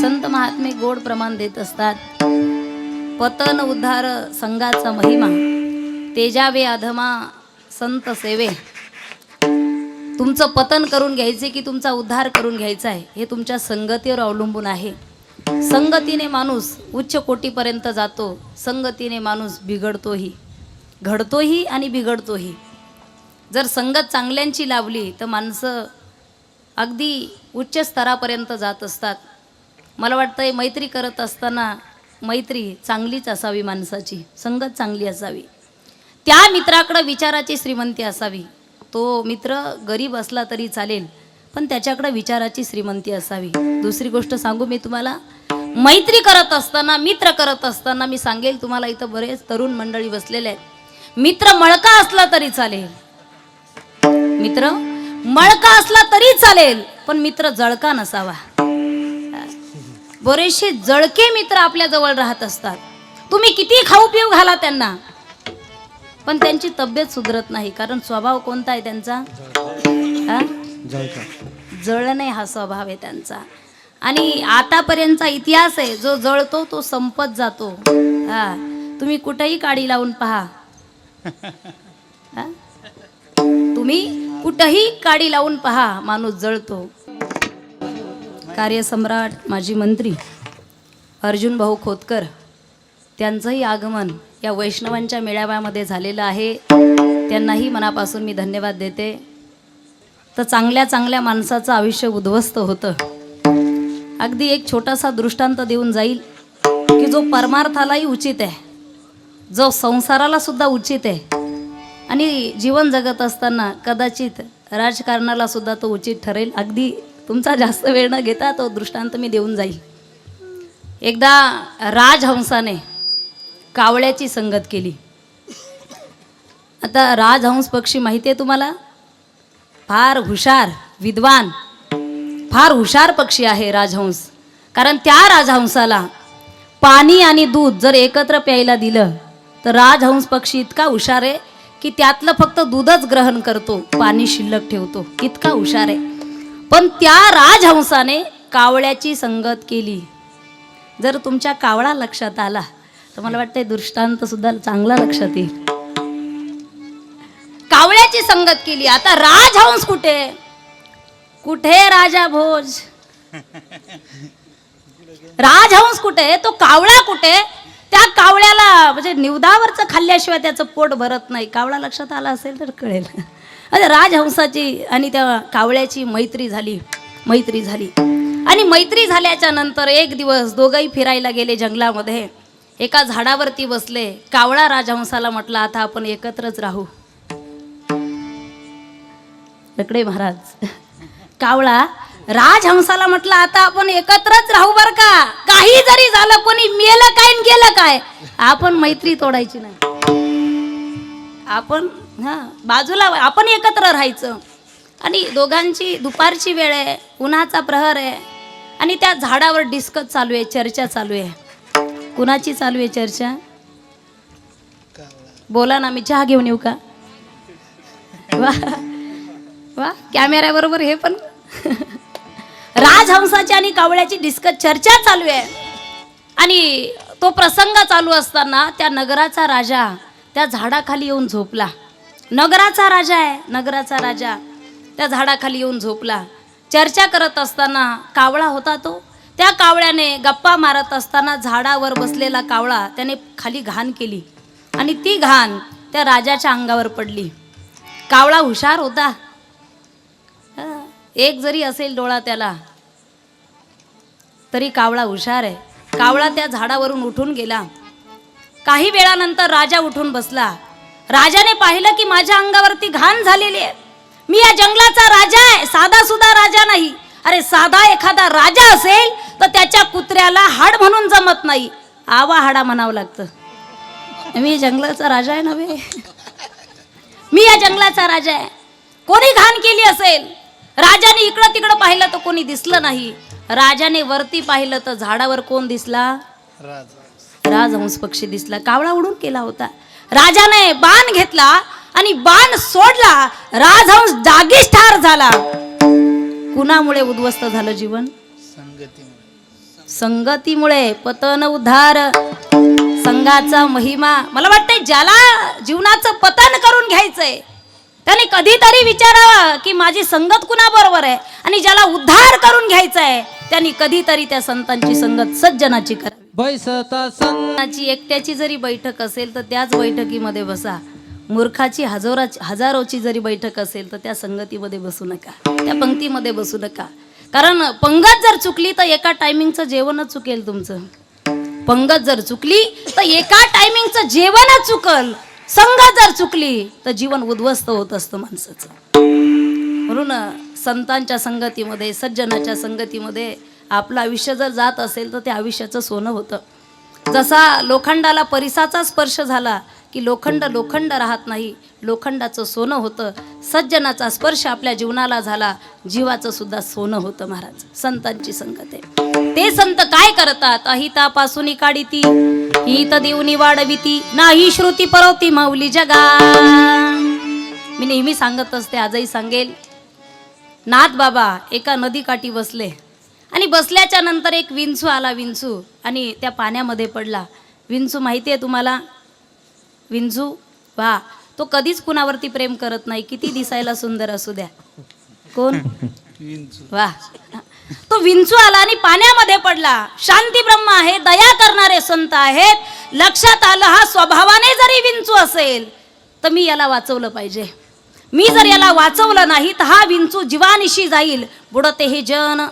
संत महात्मे गोड प्रमाण देत असतात. पतन उद्धार संघाचा महिमा, तेजावे अधमा संत सेवे. तुमचं पतन करून घ्यायचे की तुमचा उद्धार करून घ्यायचा आहे हे तुमच्या संगतीवर अवलंबून आहे. संगतीने माणूस उच्च कोटीपर्यंत जातो, संगतीने माणूस बिघडतोही, घडतोही आणि बिघडतोही. जर संगत चांगल्यांची लावली तर माणसं अगदी उच्च स्तरापर्यंत जात असतात. मला वाटतं मैत्री करत असताना मैत्री चांगलीच असावी, माणसाची संगत चांगली असावी. त्या मित्राकडं विचाराची श्रीमंती असावी. तो मित्र गरीब असला तरी चालेल पण त्याच्याकडे विचाराची श्रीमंती असावी. दुसरी गोष्ट सांगू मी तुम्हाला, मैत्री करत असताना, मित्र करत असताना मी सांगेल तुम्हाला, इथं बरेच तरुण मंडळी बसलेले आहेत. मित्र मळका असला तरी चालेल, मित्र मळका असला तरी चालेल पण मित्र जळका नसावा. बरेचसे जळके मित्र आपल्या जवळ राहत असतात. तुम्ही किती खाऊ पिऊ घाला त्यांना पण त्यांची तब्येत सुधरत नाही. कारण स्वभाव कोणता आहे त्यांचा? जळणे हा स्वभाव आहे त्यांचा. आणि आतापर्यंतचा इतिहास आहे, जो जळतो तो संपत जातो. तुम्ही कुठेही काडी लावून पहा, तुम्ही कुठेही काडी लावून पहा, माणूस जळतो. कार्यसम्राट माजी मंत्री अर्जुन भाऊ खोतकर त्यांचंही आगमन या वैष्णवांच्या मेळाव्यामध्ये झालेलं आहे. त्यांनाही मनापासून मी धन्यवाद देते. तर चांगल्या चांगल्या माणसाचं आयुष्य उद्ध्वस्त होतं. अगदी एक छोटासा दृष्टांत देऊन जाईल की जो परमार्थालाही उचित आहे, जो संसाराला सुद्धा उचित आहे आणि जीवन जगत असताना कदाचित राजकारणाला सुद्धा तो उचित ठरेल. अगदी तुमचा जास्त वेळ न घेता तो दृष्टांत मी देऊन जाईल. एकदा राजहंसाने कावळ्याची संगत केली. आता राजहंस पक्षी माहिती आहे तुम्हाला, फार हुशार, विद्वान, फार हुशार पक्षी आहे राजहंस. कारण त्या राजहंसाला पाणी आणि दूध जर एकत्र प्यायला दिलं तर राजहंस पक्षी इतका हुशार आहे की त्यातलं फक्त दूधच ग्रहण करतो, पाणी शिल्लक ठेवतो, इतका हुशार आहे. पण त्या राजहंसाने कावळ्याची संगत केली. जर तुमच्या कावळा लक्षात आला तर मला वाटतं दृष्टांत सुद्धा चांगला लक्षात येईल. कावळ्याची संगत केली. आता राजहंस कुठे कुठे राजा भोज, राजहंस कुठे, तो कावळा कुठे? त्या कावळ्याला म्हणजे निवदावरचं खाल्ल्याशिवाय त्याचं पोट भरत नाही. कावळा लक्षात आला असेल तर कळेल. अरे राजहंसाची आणि त्या कावळ्याची मैत्री झाली. आणि मैत्री झाल्याच्या नंतर एक दिवस दोघंही फिरायला गेले जंगलामध्ये. एका झाडावरती बसले. कावळा राजहंसाला म्हटला, आता आपण एकत्रच राहू. इकडे महाराज, कावळा राजहंसाला म्हटलं, आता आपण एकत्रच राहू बर का, काही जरी झालं, कोणी मेलं काय गेलं काय, आपण मैत्री तोडायची नाही. आपण बाजूला, आपण एकत्र राहायचं. आणि दोघांची दुपारची वेळ आहे, उन्हाचा प्रहर आहे आणि त्या झाडावर डिस्कस चालू आहे, चर्चा चालू आहे. कुणाची चालू आहे चर्चा? बोला ना, मी चहा घेऊन येऊ का? वा वा, कॅमेऱ्याबरोबर हे पण. राजहंसाची आणि कावळ्याची डिस्कस चर्चा चालू आहे. आणि तो प्रसंग चालू असताना त्या नगराचा राजा त्या झाडाखाली येऊन झोपला. नगराचा राजा आहे, नगराचा राजा त्या झाडाखाली येऊन झोपला. चर्चा करत असताना कावळा होता तो, त्या कावळ्याने गप्पा मारत असताना झाडावर बसलेला कावळा त्याने खाली घाण केली आणि ती घाण त्या राजाच्या अंगावर पडली. कावळा हुशार होता, एक जरी असेल डोळा त्याला तरी कावळा हुशार आहे. कावळा त्या झाडावरून उठून गेला. काही वेळानंतर राजा उठून बसला. राजाने पाहिलं की माझ्या अंगावरती घाण झालेली आहे. मी या जंगलाचा राजा आहे, साधा सुद्धा राजा नाही. अरे साधा एखादा राजा असेल तर त्याच्या कुत्र्याला हाड म्हणून जमत नाही, आवा हाडा म्हणावं लागतं. मी जंगलाचा राजा आहे नव्हे, मी या जंगलाचा राजा आहे. कोणी घाण केली असेल, राजाने इकडं तिकडं पाहिलं तर कोणी दिसलं नाही. राजाने वरती पाहिलं तर झाडावर कोण दिसला? राजहंस पक्षी दिसला. कावळा उडून केला होता. राजाने बाण घेतला आणि बाण सोडला. राजहंस जागीच ठार झाला. कुणामुळे उद्ध्वस्त झालं जीवन? संगतीमुळे पतन उद्धार संघाचा महिमा. मला वाटतंय ज्याला जीवनाचं पतन करून घ्यायचंय त्याने कधीतरी विचारावं की माझी संगत कुणाबरोबर आहे, आणि ज्याला उद्धार करून घ्यायचा आहे त्यांनी कधीतरी त्या संतांची संगत सज्जनाची करावी. बैसता संतांची एकट्याची जरी बैठक असेल तर त्याच बैठकीमध्ये बसा. मूर्खाची हजारोची जरी बैठक असेल तर त्या संगतीमध्ये बसू नका, त्या पंक्तीमध्ये बसू नका. कारण पंगत जर चुकली तर एका टायमिंगचं जेवणच चुकेल तुमचं. पंगत जर चुकली तर एका टायमिंगचं जेवणच चुकल. संगत जर चुकली तर जीवन उद्ध्वस्त होत असतं माणसाचं. म्हणून संतांच्या संगतीमध्ये, सज्जनाच्या संगतीमध्ये आपलं आयुष्य जर जात असेल तर त्या आयुष्याचं सोनं होतं. जसा लोखंडाला परिसाचा स्पर्श झाला की लोखंड राहत नाही, लोखंडाचं सोनं होतं. सज्जनाचा स्पर्श आपल्या जीवनाला झाला, जीवाचं सुद्धा सोनं होतं. महाराज संतांची संगत आहे. ते संत काय करतात? अहितापासून काढिती हित देऊनी वाढविती नाही श्रुती परवती माऊली जगा. मी नेहमी सांगत असते, आजही सांगेल. नाथ बाबा एका नदीकाठी बसले आणि बसल्याच्या नंतर एक विंचू आला. विंचू आणि त्या पाण्यामध्ये पडला. विंचू माहिती आहे तुम्हाला? विंचू वा तो कधीच कुणावरती प्रेम करत नाही, किती दिसायला सुंदर असू द्या. कोण? वा. तो विंचू आला आणि पाण्यामध्ये पडला. शांती ब्रह्म आहे, दया करणारे संत आहेत. लक्षात आलं हा स्वभावाने जरी विंचू असेल तर मी याला वाचवलं पाहिजे. मी जर याला वाचवलं नाही तर हा विंचू जीवानिशी जाईल. बुडते हे जन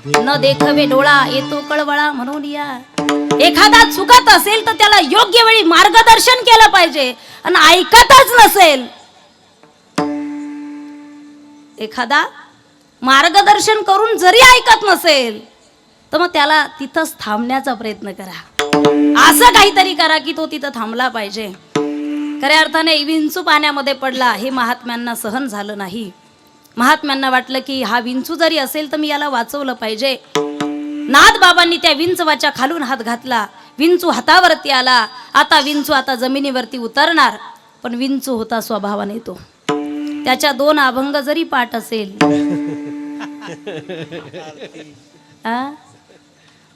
न देखवे डोळा येतो कळवळा. म्हणून या एखादा चुकत असेल तर त्याला योग्य वेळी मार्गदर्शन केलं पाहिजे. आणि ऐकतच नसेल, एखादा मार्गदर्शन करून जरी ऐकत नसेल तर मग त्याला तिथंच थांबण्याचा प्रयत्न करा. असं काहीतरी करा की तो तिथं थांबला पाहिजे. खऱ्या अर्थाने विंचू पाण्यामध्ये पडला, हे महात्म्यांना सहन झालं नाही. महात्म्यांना वाटलं की हा विंचू जरी असेल तर मी याला वाचवलं पाहिजे. नाथ बाबांनी त्या विंचवाच्या खालून हात घातला. विंचू हातावरती आला. आता विंचू जमिनीवरती उतरणार, पण विंचू होता स्वभावाने तो. त्याच्या 2 अभंग जरी पाठ असेल,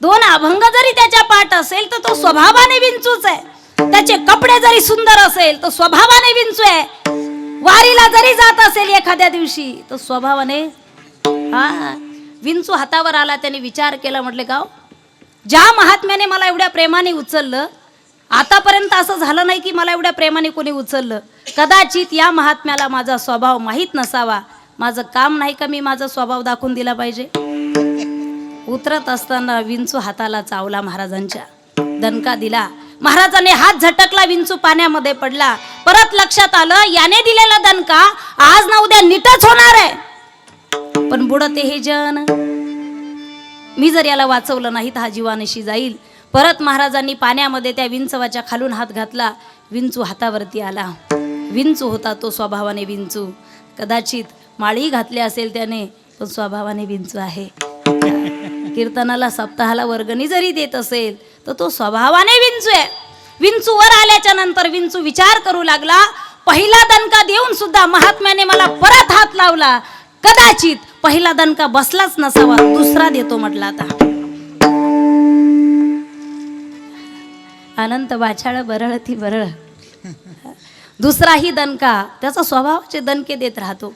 2 अभंग जरी त्याच्या पाठ असेल तर तो स्वभावाने विंचूच आहे. त्याचे कपडे जरी सुंदर असेल तर स्वभावाने विंचू आहे. वारीला जरी जात असेल एखाद्या दिवशी तर स्वभावाने विंचू हातावर आला. त्याने विचार केला, म्हटले गाव ज्या महात्म्याने मला एवढ्या प्रेमाने उचललं, आतापर्यंत असं झालं नाही की मला एवढ्या प्रेमाने कोणी उचललं. कदाचित या महात्म्याला माझा स्वभाव माहीत नसावा. माझं काम नाही का मी माझा स्वभाव दाखवून दिला पाहिजे. उतरत असताना विंचू हाताला चावला. महाराजांच्या दणका दिला. महाराजांनी हात झटकला, विंचू पाण्यामध्ये पडला. परत लक्षात आलं याने दिलेला दणका आज ना उद्या नीटच होणार आहे. पण बुडते हे जन, मी जर याला वाचवलं नाही तर हा जीवानिशी जाईल. परत महाराजांनी पाण्यामध्ये त्या विंचवाच्या खालून हात घातला. विंचू हातावरती आला. विंचू होता तो स्वभावाने विंचू. कदाचित माळी घातली असेल त्याने, पण स्वभावाने विंचू आहे. कीर्तनाला सप्ताहाला वर्गणी जरी देत असेल तर तो स्वभावाने विंचू आहे. विंचू वर आल्याच्या नंतर विंचू विचार करू लागला, पहिला दणका देऊन सुद्धा महात्म्याने मला परत हात लावला. कदाचित पहिला दणका बसलाच नसावा, दुसरा देतो म्हटला. आता अनंत बाछाळ बरळती बरळ. दुसराही दणका, त्याचा स्वभावाचे दणके देत राहतो.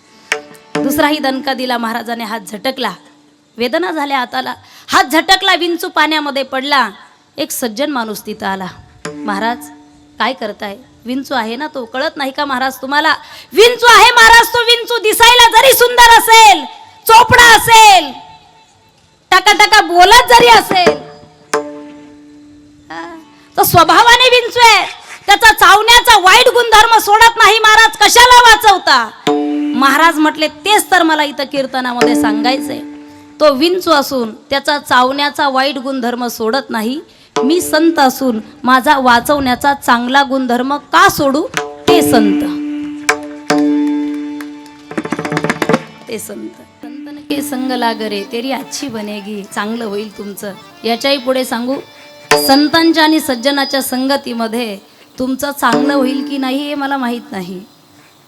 दुसराही दणका दिला. महाराजाने हात झटकला. वेदना झाल्या हाताला. हात झटकला, विंचू पाण्यामध्ये पडला. एक सज्जन माणूस तिथं आला. महाराज काय करताय? विंचू आहे ना तो, कळत नाही का महाराज तुम्हाला? विंचू आहे महाराज तो. विंचू दिसायला जरी सुंदर असेल, चोपडा असेल, टकाटका बोलत जरी असेल, तो स्वभावाने विंचू आहे. त्याचा चावण्याचा वाईट गुणधर्म सोडत नाही. महाराज कशाला वाचवता? महाराज म्हटले तेच तर मला इथं कीर्तनामध्ये सांगायचंय. तो विंचू असून त्याचा चावण्याचा वाईट गुणधर्म सोडत नाही. मी संत असून माझा वाचवण्याचा चांगला गुणधर्म का सोडू? ते संत, ते संत. संतन के संग लागरे तेरी अच्छी बनेगी. चांगलं होईल तुमचं. याच्याही पुढे सांगू, संतांच्या आणि सज्जनाच्या संगतीमध्ये तुमचं चांगलं होईल की नाही हे मला माहीत नाही.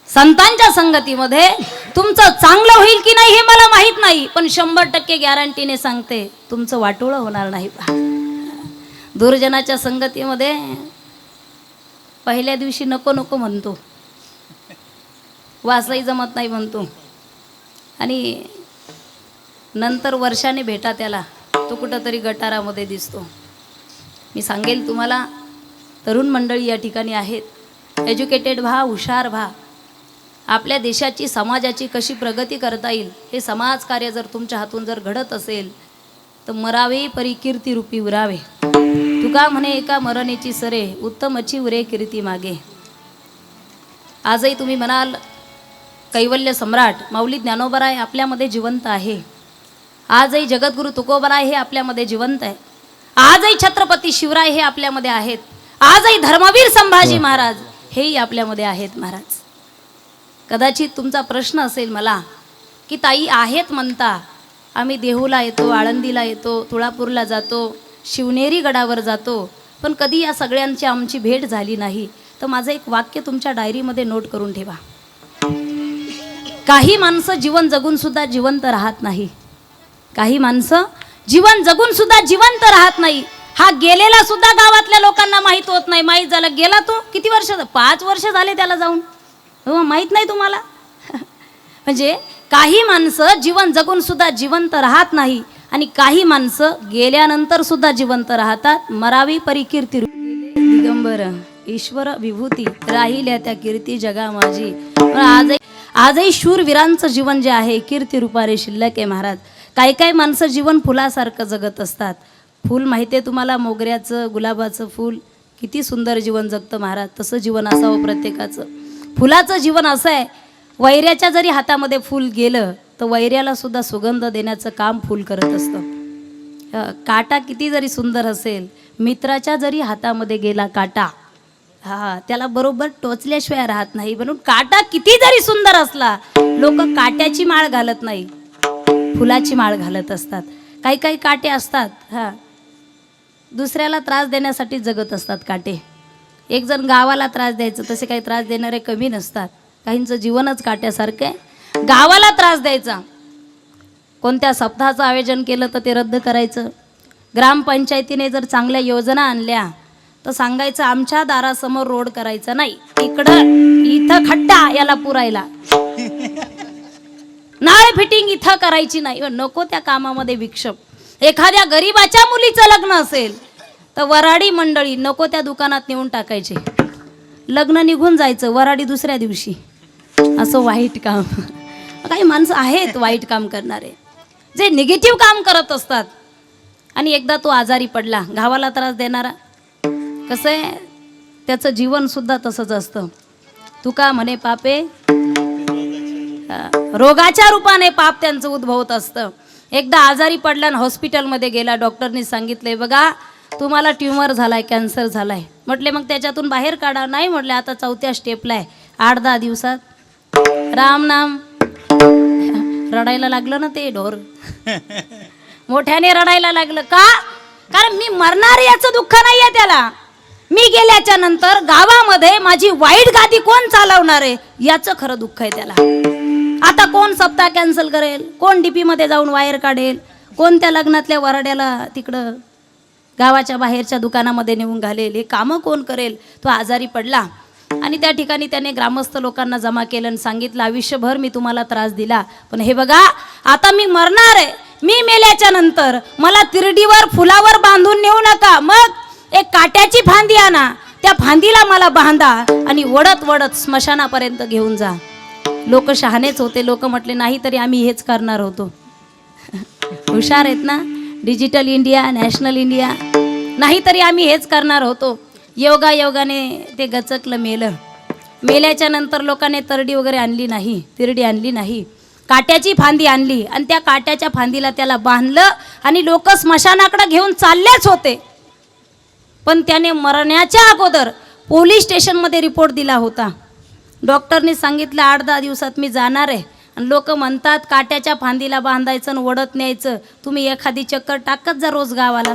संतांच्या संगतीमध्ये तुमचं चांगलं होईल की नाही हे मला माहित नाही, पण 100% गॅरंटीने सांगते तुमचं वाटोळं होणार नाही. दुर्जनाच्या संगतीमध्ये पहिल्या दिवशी नको नको म्हणतो, वासही जमत नाही म्हणतो, आणि नंतर वर्षाने भेटा त्याला, तो कुठंतरी गटारामध्ये दिसतो. मी सांगेल तुम्हाला, तरुण मंडळी या ठिकाणी आहेत, एज्युकेटेड व्हा, हुशार व्हा. आपल्या देशाची समाजाची कशी प्रगती करता येईल हे समाजकार्य जर तुमच्या हातून जर घडत असेल तर मरावे परी कीर्ती रूपी उरावे. तुका म्हणे एका मरणेची सरे, उत्तमची उरे कीर्ती मागे. आजही तुम्ही म्हणाल कैवल्य सम्राट माऊली ज्ञानोबराय आपल्यामध्ये जिवंत आहे, आजही जगद्गुरु तुकोबराय हे आपल्यामध्ये जिवंत आहे, आजही छत्रपती शिवराय हे आपल्यामध्ये आहेत, आजही धर्मवीर संभाजी महाराज हेही आपल्यामध्ये आहेत. महाराज, कदाचित तुमचा प्रश्न असेल मला की ताई आहेत म्हणता, आम्ही देहूला येतो, आळंदीला येतो, तुळापूरला जातो, शिवनेरी गडावर जातो, पण कधी या सगळ्यांची आमची भेट झाली नाही. तर माझं एक वाक्य तुमच्या डायरीमध्ये नोट करून ठेवा. काही माणसं जीवन जगून सुद्धा जिवंत राहत नाही, काही माणसं जीवन जगून सुद्धा जिवंत राहत नाही. हा गेलेला सुद्धा गावातल्या लोकांना माहीत होत नाही. माहीत झालं गेला तो किती वर्ष, 5 वर्ष झाले त्याला जाऊन, हो माहीत नाही तुम्हाला. म्हणजे काही माणसं जीवन जगून सुद्धा जिवंत राहत नाही, आणि काही माणसं गेल्यानंतर सुद्धा जिवंत राहतात. मरावी परी कीर्ती दिगंबर ईश्वर विभूती, राहिल्या त्या कीर्ती जगा माझी. आजही शूरवीरांचं जीवन जे आहे कीर्ती रूपारे शिल्लक आहे. महाराज, काही काही माणसं जीवन फुलासारखं जगत असतात. फूल माहिती आहे तुम्हाला, मोगऱ्याचं, गुलाबाचं फूल किती सुंदर जीवन जगतं महाराज. तसं जीवन असावं प्रत्येकाचं. फुलाचं जीवन असं आहे, वैऱ्याच्या जरी हातामध्ये फूल गेलं तर वैऱ्याला सुद्धा सुगंध देण्याचं काम फूल करत असतं. काटा किती जरी सुंदर असेल, मित्राच्या जरी हातामध्ये गेला काटा, त्याला बरोबर टोचल्याशिवाय राहत नाही. म्हणून काटा किती जरी सुंदर असला, लोक काट्याची माळ घालत नाही, फुलाची माळ घालत असतात. काही काही काटे असतात दुसऱ्याला त्रास देण्यासाठी जगत असतात काटे. एक जण गावाला त्रास द्यायचं, तसे काही त्रास देणारे कमी नसतात. काहींचं जीवनच काट्यासारखं आहे, गावाला त्रास द्यायचा. कोणत्या सप्ताहाचं आयोजन केलं तर ते रद्द करायचं. ग्रामपंचायतीने जर चांगल्या योजना आणल्या तर सांगायचं आमच्या दारासमोर रोड करायचा नाही, इथं खड्डा याला पुरायला, नाळ फिटिंग इथं करायची नाही. नको त्या कामामध्ये विक्षेप. एखाद्या गरीबाच्या मुलीचं लग्न असेल तर वराडी मंडळी नको त्या दुकानात नेऊन टाकायचे, लग्न निघून जायचं, वराडी दुसऱ्या दिवशी. असं वाईट काम. काही माणसं आहेत वाईट काम करणारे, जे निगेटिव्ह काम करत असतात. आणि एकदा तो आजारी पडला, गावाला त्रास देणारा, कसं आहे त्याचं जीवन सुद्धा तसंच असतं. तुका म्हणे पापे, रोगाच्या रूपाने पाप त्यांचं उद्भवत असतं. एकदा आजारी पडला आणि हॉस्पिटलमध्ये गेला, डॉक्टरनी सांगितलंय बघा तुम्हाला ट्युमर झालाय, कॅन्सर झालाय. म्हटले मग त्याच्यातून बाहेर काढा. नाही म्हटले, आता 4थ्या स्टेपला आहे, 8-10 दिवसात राम नाम. रडायला लागलं ना ते ढोर, मोठ्याने रडायला लागलं. का? कारण मी मरणार याचं दुःख नाही आहे त्याला, मी गेल्याच्या नंतर गावामध्ये माझी वाईट गादी कोण चालवणार आहे याचं खरं दुःख आहे त्याला. आता कोण सप्ताह कॅन्सल करेल, कोण डीपी मध्ये जाऊन वायर काढेल, कोण त्या लग्नातल्या वराड्याला तिकडं गावाच्या बाहेरच्या दुकानामध्ये नेऊन घालेल, हे कामं कोण करेल. तो आजारी पडला आणि त्या ठिकाणी त्याने ग्रामस्थ लोकांना जमा केलं आणि सांगितलं आयुष्यभर मी तुम्हाला त्रास दिला, पण हे बघा आता मी मरणार आहे, मी मेल्याच्या नंतर मला तिरडीवर फुलावर बांधून नेऊ नका, मग एक काट्याची फांदी आणा, त्या फांदीला मला बांधा आणि वडत वडत स्मशानापर्यंत घेऊन जा. लोक शहाणेच होते. लोक म्हटले नाही तरी आम्ही हेच करणार होतो. हुशार आहेत ना, डिजिटल इंडिया, नॅशनल इंडिया, नाही तरी आम्ही हेच करणार होतो. योगायोगाने ते गचकलं, मेलं. मेल्याच्या नंतर लोकांनी तरडी वगैरे आणली नाही, तिरडी आणली नाही, काट्याची फांदी आणली आणि त्या काट्याच्या फांदीला त्याला बांधलं आणि लोक स्मशानाकडे घेऊन चाललेच होते. पण त्याने मरण्याच्या अगोदर पोलीस स्टेशनमध्ये रिपोर्ट दिला होता. डॉक्टरने सांगितलं 8-10 दिवसात मी जाणार आहे. आणि लोक म्हणतात काट्याच्या फांदीला बांधायचं आणि ओढत न्यायचं. तुम्ही एखादी चक्कर टाकत जा रोज गावाला.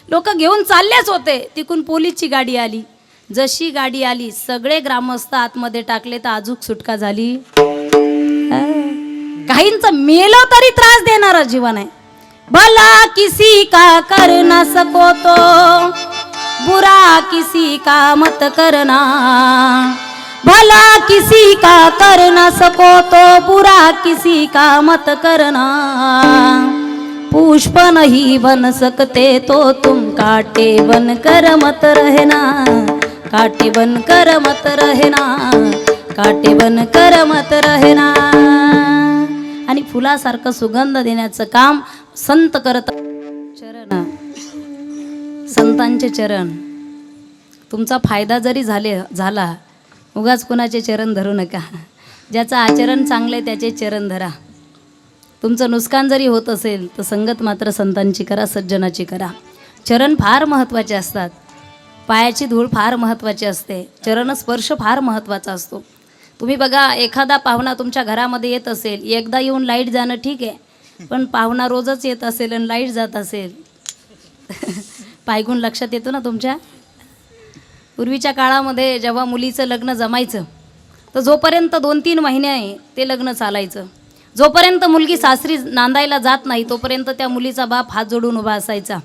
लोक घेऊन चाललेच होते. तिकून पोलीसची गाडी आली. जशी गाडी आली सगळे ग्रामस्थ आतमध्ये टाकले तर अजूक सुटका झाली. काहींचं मेलो तरी त्रास देणारं जीवन आहे. भला किसी का कर न सको तो बुरा किसी का मत करना. भला किसी का कर न सको तो बुरा किसी का मत करना. पुष्प नहीं बन सकते तो तुम कांटे बन कर मत रहना. कांटे बन कर मत रहना. कांटे बन कर मत रहना. आणि फुलासारखं सुगंध देण्याचं काम संत करत. चरण, संतांचे चरण. तुमचा फायदा जरी झाला उगाच कुणाचे चरण धरू नका. ज्याचं आचरण चांगलं आहे त्याचे चरण धरा. तुमचं नुकसान जरी होत असेल तर संगत मात्र संतांची करा, सज्जनाची करा. चरण फार महत्त्वाचे असतात. पायाची धूळ फार महत्त्वाची असते. चरणस्पर्श फार महत्त्वाचा असतो. तुम्ही बघा, एखादा पाहुणा तुमच्या घरामध्ये येत असेल, एकदा येऊन लाईट जाणं ठीक आहे, पण पाहुणा रोजच येत असेल आणि लाईट जात असेल पायगुण लक्षात येतो ना तुमच्या. पूर्वीच्या काळामध्ये जेव्हा मुलीचं लग्न जमायचं तर जोपर्यंत 2-3 महिने ते लग्न चालायचं. जोपर्यंत मुलगी सासरी नांदायला जात नाही तोपर्यंत त्या मुलीचा बाप हात जोडून उभा असायचा.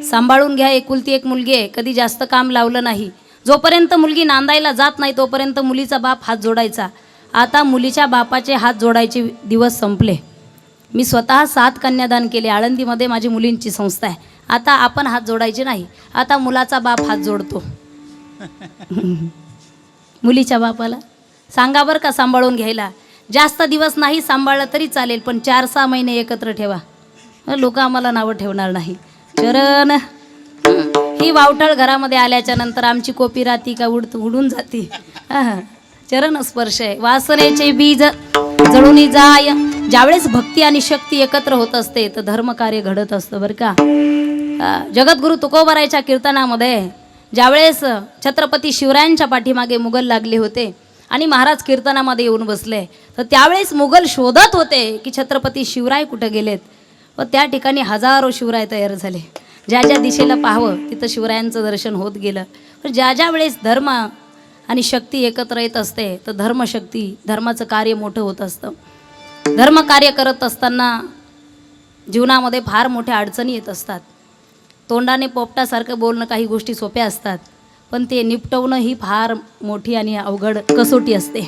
सांभाळून घ्या, एकुलती एक मुलगी आहे, कधी जास्त काम लावलं नाही. जोपर्यंत मुलगी नांदायला जात नाही तोपर्यंत मुलीचा बाप हात जोडायचा. आता मुलीच्या बापाचे हात जोडायचे दिवस संपले. मी स्वतः 7 कन्यादान केले. आळंदीमध्ये माझी मुलींची संस्था आहे. आता आपण हात जोडायचे नाही, आता मुलाचा बाप हात जोडतो. मुलीच्या बापाला सांगा बरं का सांभाळून घ्यायला. जास्त दिवस नाही सांभाळलं तरी चालेल, पण 4-6 महिने एकत्र ठेवा. लोक आम्हाला नावं ठेवणार नाही. चरण, ही वावटळ घरामध्ये आल्याच्या नंतर आमची कोपी राहती का उडून जाते. चरण स्पर्श आहे. वासनेचे बीज जळून जाय. ज्यावेळेस भक्ती आणि शक्ती एकत्र होत असते तर धर्मकार्य घडत असतं बरं का. जगद्गुरु तुकोबरायच्या कीर्तनामध्ये ज्यावेळेस छत्रपती शिवरायांच्या पाठीमागे मुघल लागले होते आणि महाराज कीर्तनामध्ये येऊन बसले तर त्यावेळेस मुघल शोधत होते की छत्रपती शिवराय कुठे गेलेत. व त्या ठिकाणी हजारो शिवराय तयार झाले. ज्या ज्या दिशेला पाहावं तिथं शिवरायांचं दर्शन होत गेलं. पण ज्या ज्या वेळेस धर्म आणि शक्ती एकत्र येत असते तर धर्मशक्ती, धर्माचं कार्य मोठं होत असतं. धर्मकार्य करत असताना जीवनामध्ये फार मोठ्या अडचणी येत असतात. तोंडाने पोपटासारखं बोलणं काही गोष्टी सोप्या असतात, पण ते निपटवणं ही फार मोठी आणि अवघड कसोटी असते.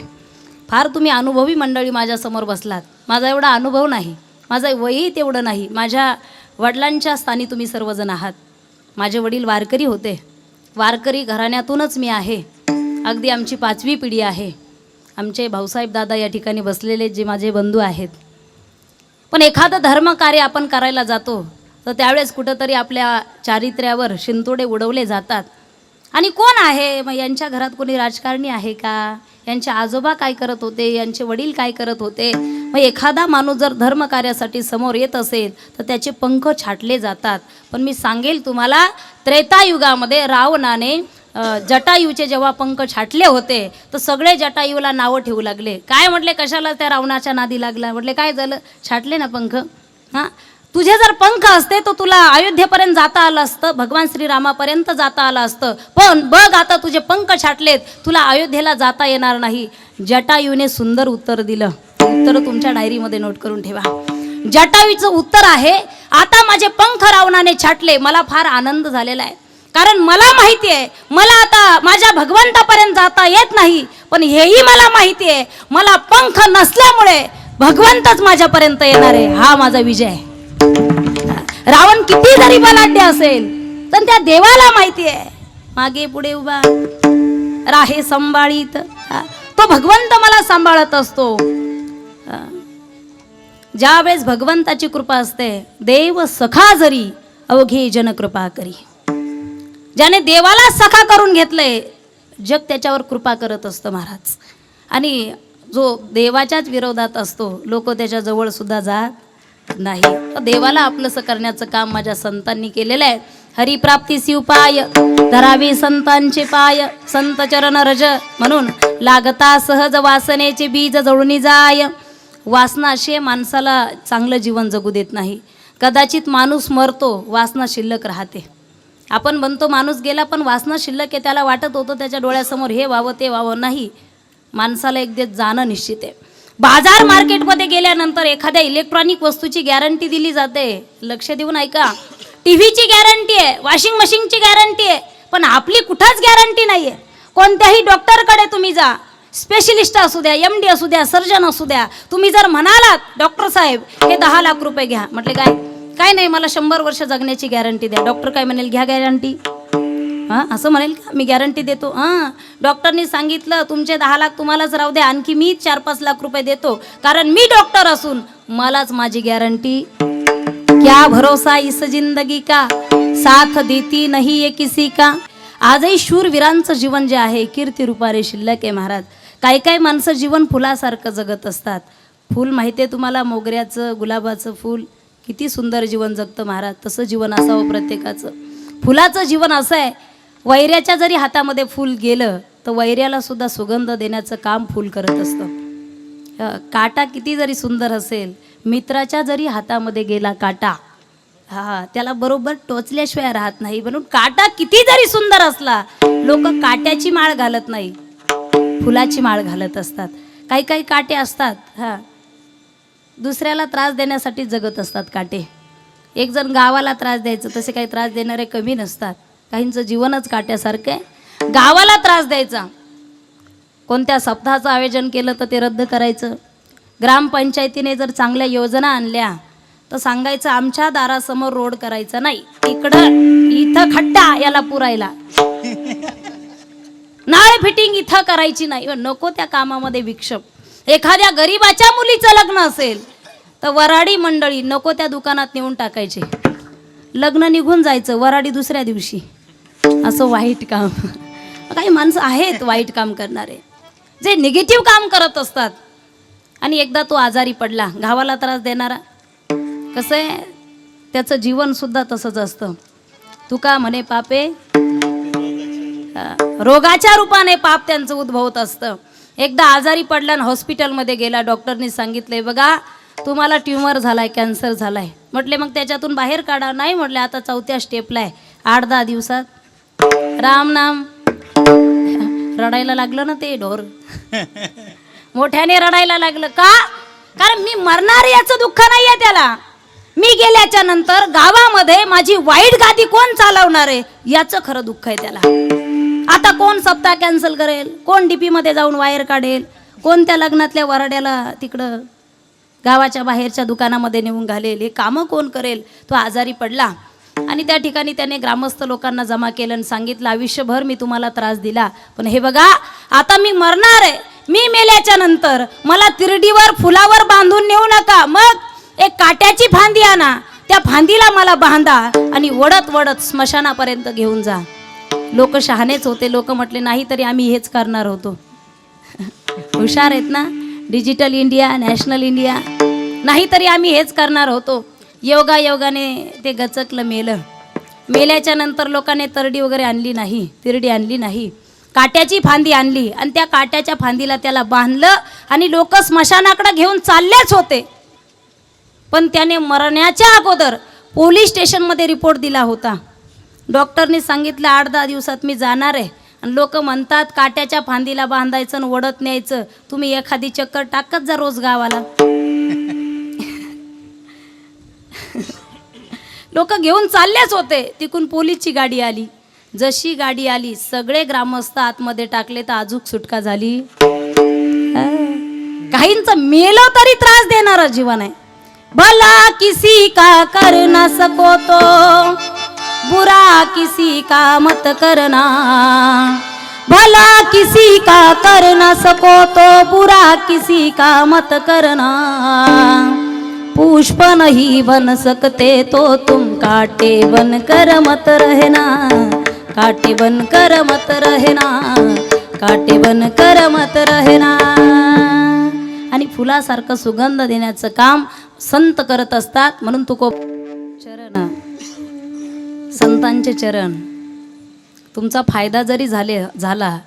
फार तुम्ही अनुभवी मंडळी माझ्यासमोर बसलात. माझा एवढा अनुभव नाही, माझं वयही तेवढं नाही. माझ्या वडिलांच्या स्थानी तुम्ही सर्वजण आहात. माझे वडील वारकरी होते. वारकरी घराण्यातूनच मी आहे. अगदी आमची 5वी पिढी आहे. आमचे भाऊसाहेब दादा या ठिकाणी बसलेले जे माझे बंधू आहेत. पण एखादं धर्मकार्य आपण करायला जातो तर त्यावेळेस कुठंतरी आपल्या चारित्र्यावर शिंतोडे उडवले जातात. आणि कोण आहे मग, यांच्या घरात कोणी राजकारणी आहे का, यांचे आजोबा काय करत होते, यांचे वडील काय करत होते. मग एखादा माणूस जर धर्मकार्यासाठी समोर येत असेल तर त्याचे पंख छाटले जातात. पण मी सांगेल तुम्हाला, त्रेतायुगामध्ये रावणाने जटायूचे जेव्हा पंख छाटले होते तर सगळे जटायूला नावं ठेवू लागले. काय म्हटले, कशाला त्या रावणाच्या नादी लागला. म्हटले काय झालं, छाटले ना पंख. हां, तुझे जर पंख असते तर तुला अयोध्येपर्यंत जाता आलं असतं, भगवान श्रीरामापर्यंत जाता आलं असतं. पण बघ आता तुझे पंख छाटलेत, तुला अयोध्येला जाता येणार नाही. जटायूने सुंदर उत्तर दिलं. उत्तर तुमच्या डायरीमध्ये नोट करून ठेवा. जटायूचं उत्तर आहे, आता माझे पंख रावणाने छाटले, मला फार आनंद झालेला आहे. कारण मला माहिती आहे मला आता माझ्या भगवंतापर्यंत जाता येत नाही, पण हेही मला माहिती आहे मला पंख नसल्यामुळे भगवंतच माझ्यापर्यंत येणार आहे. हा माझा विजय आहे. रावण किती जरी बलाढ्य असेल तर त्या देवाला माहिती आहे मागे पुढे उभा राहे संभाळीत, तो भगवंत मला सांभाळत असतो. ज्यावेळेस भगवंताची कृपा असते, देव सखा जरी अवघे जन कृपा करी. ज्याने देवाला सखा करून घेतलंय जग त्याच्यावर कृपा करत असतं महाराज. आणि जो देवाच्याच विरोधात असतो लोक त्याच्या जवळ सुद्धा जात नाही. देवाला आपलंसं करण्याचं काम माझ्या संतांनी केलेलं आहे. हरिप्राप्ती उपाय धरावे संतांचे पाय, संत चरण रज म्हणून लागता सहज वासनेचे बीज जळून जाय. वासना अशी माणसाला चांगलं जीवन जगू देत नाही. कदाचित माणूस मरतो, वासना शिल्लक राहते. आपण म्हणतो माणूस गेला, पण वासना शिल्लक आहे. त्याला वाटत होतं त्याच्या डोळ्यासमोर हे व्हावं ते व्हावं. नाही, माणसाला एक दिवस जाणं निश्चित आहे. बाजार मार्केटमध्ये गेल्यानंतर एखाद्या इलेक्ट्रॉनिक वस्तूची गॅरंटी दिली जाते. लक्ष देऊन ऐका. टीव्हीची गॅरंटी आहे, वॉशिंग मशीनची गॅरंटी आहे, पण आपली कुठंच गॅरंटी नाही आहे. कोणत्याही डॉक्टरकडे तुम्ही जा, स्पेशलिस्ट असू द्या, MD असू द्या, सर्जन असू द्या, तुम्ही जर म्हणालात डॉक्टर साहेब हे 10 लाख रुपये घ्या, म्हटले काय नाही, मला 100 वर्ष जगण्याची गॅरंटी द्या. डॉक्टर काय म्हणेल, घ्या गॅरंटी. हां, असं म्हणेल का मी गॅरंटी देतो? हां, डॉक्टरनी सांगितलं तुमचे 10 लाख तुम्हालाच राहू द्या, आणखी मी 4-5 लाख रुपये देतो, कारण मी डॉक्टर असून मलाच माझी गॅरंटी. क्या भरोसा इस जिंदगी का, साथ देती नहीं ये किसी का. आजही शूरवीरांचं जीवन जे आहे कीर्ती रूपारे शिल्लक आहे महाराज. काही माणसं जीवन फुलासारखं जगत असतात. फूल माहिती आहे तुम्हाला, मोगऱ्याचं, गुलाबाचं फूल किती सुंदर जीवन जगतं महाराज. तसं जीवन असावं प्रत्येकाचं. फुलाचं जीवन असं आहे, वैऱ्याच्या जरी हातामध्ये फूल गेलं तर वैऱ्याला सुद्धा सुगंध देण्याचं काम फूल करत असतं. काटा किती जरी सुंदर असेल, मित्राच्या जरी हातामध्ये गेला काटा, हा त्याला बरोबर टोचल्याशिवाय राहत नाही. म्हणून काटा किती जरी सुंदर असला, लोक काट्याची माळ घालत नाही, फुलाची माळ घालत असतात. काही काटे असतात, हा दुसऱ्याला त्रास देण्यासाठी जगत असतात काटे. एक जण गावाला त्रास द्यायचं, तसे काही त्रास देणारे कमी नसतात. काहींचं जीवनच काट्यासारखं आहे, गावाला त्रास द्यायचा. कोणत्या सप्ताहाचं आयोजन केलं तर ते रद्द करायचं. ग्रामपंचायतीने जर चांगल्या योजना आणल्या तर सांगायचं आमच्या दारासमोर रोड करायचा नाही, इथं खड्डा याला पुरायला, नाळे फिटिंग इथं करायची नाही. नको त्या कामामध्ये विक्षेप. एखाद्या गरीबाच्या मुलीचं लग्न असेल तर वराडी मंडळी नको त्या दुकानात नेऊन टाकायचे, लग्न निघून जायचं, वराडी दुसऱ्या दिवशी. असं वाईट काम. काही माणसं आहेत वाईट काम करणारे, जे निगेटिव्ह काम करत असतात. आणि एकदा तो आजारी पडला, गावाला त्रास देणारा. कसं आहे, त्याचं जीवनसुद्धा तसंच असतं. तुका म्हणे पापे, रोगाच्या रूपाने पाप त्यांचं उद्भवत असतं. एकदा आजारी पडला आणि हॉस्पिटलमध्ये गेला. डॉक्टरनी सांगितले बघा तुम्हाला ट्युमर झालाय, कॅन्सर झालाय. म्हटले मग त्याच्यातून बाहेर काढा. नाही म्हटले, आता 4थ्या स्टेपला आहे, 8-10 दिवसात राम नाम. रडायला लागलं ना ते ढोर, मोठ्याने रडायला लागलं. का? कारण मी मरणार याचं दुःख नाहीये त्याला. मी गेल्याच्या नंतर गावामध्ये माझी वाईट गादी कोण चालवणार आहे याचं खरं दुःख आहे त्याला. आता कोण सप्ताह कॅन्सल करेल, कोण DP मध्ये जाऊन वायर काढेल, कोण त्या लग्नातल्या वराड्याला तिकडं गावाच्या बाहेरच्या दुकानामध्ये नेऊन घालेल, हे कामं कोण करेल. तो आजारी पडला आणि त्या ठिकाणी त्याने ग्रामस्थ लोकांना जमा केलं आणि सांगितलं आयुष्यभर मी तुम्हाला त्रास दिला, पण हे बघा आता मी मरणार आहे, मी मेल्याच्या नंतर मला तिरडीवर फुलावर बांधून नेऊ नका, मग एक काट्याची फांदी आणा, त्या फांदीला मला बांधा आणि वडत वडत स्मशानापर्यंत घेऊन जा. लोक शहाणेच होते. लोक म्हटले नाही तरी आम्ही हेच करणार होतो. हुशार आहेत ना, डिजिटल इंडिया, नॅशनल इंडिया. नाही तरी आम्ही हेच करणार होतो. योगाने ते गचकलं, मेल्याच्या नंतर लोकांनी तरडी वगैरे आणली नाही, तिरडी आणली नाही, काट्याची फांदी आणली आणि त्या काट्याच्या फांदीला त्याला बांधलं आणि लोक स्मशानाकडे घेऊन चाललेच होते. पण त्याने मरण्याच्या अगोदर पोलीस स्टेशनमध्ये रिपोर्ट दिला होता. डॉक्टरनी सांगितलं 8-10 दिवसात मी जाणार आहे. आणि लोक म्हणतात काट्याच्या फांदीला बांधायचं आणि वडत न्यायचं. तुम्ही एखादी चक्कर टाकत जा रोज गावाला. लोक घेऊन चाललेच होते. तिकून पोलीसची गाडी आली. जशी गाडी आली सगळे ग्रामस्थ आतमध्ये टाकले तर अजूक सुटका झाली. काहींचं मेलो तरी त्रास देणारं जीवन आहे. भला किसी का कर ना सको तो बुरा किसी का मत करना, भला किसी का कर ना सको तो बुरा किसी का मत करना, पुष्प नहीं बन सकते तो तुम कांटे बन कर मत रहना, कांटे बन कर मत रहना, कांटे बन कर मत रहना. आणि फुलासारखं सुगंध देण्याचं काम संत करत असतात. म्हणून तुको चरण, संतांचे चरण. तुमचा फायदा जरी झाला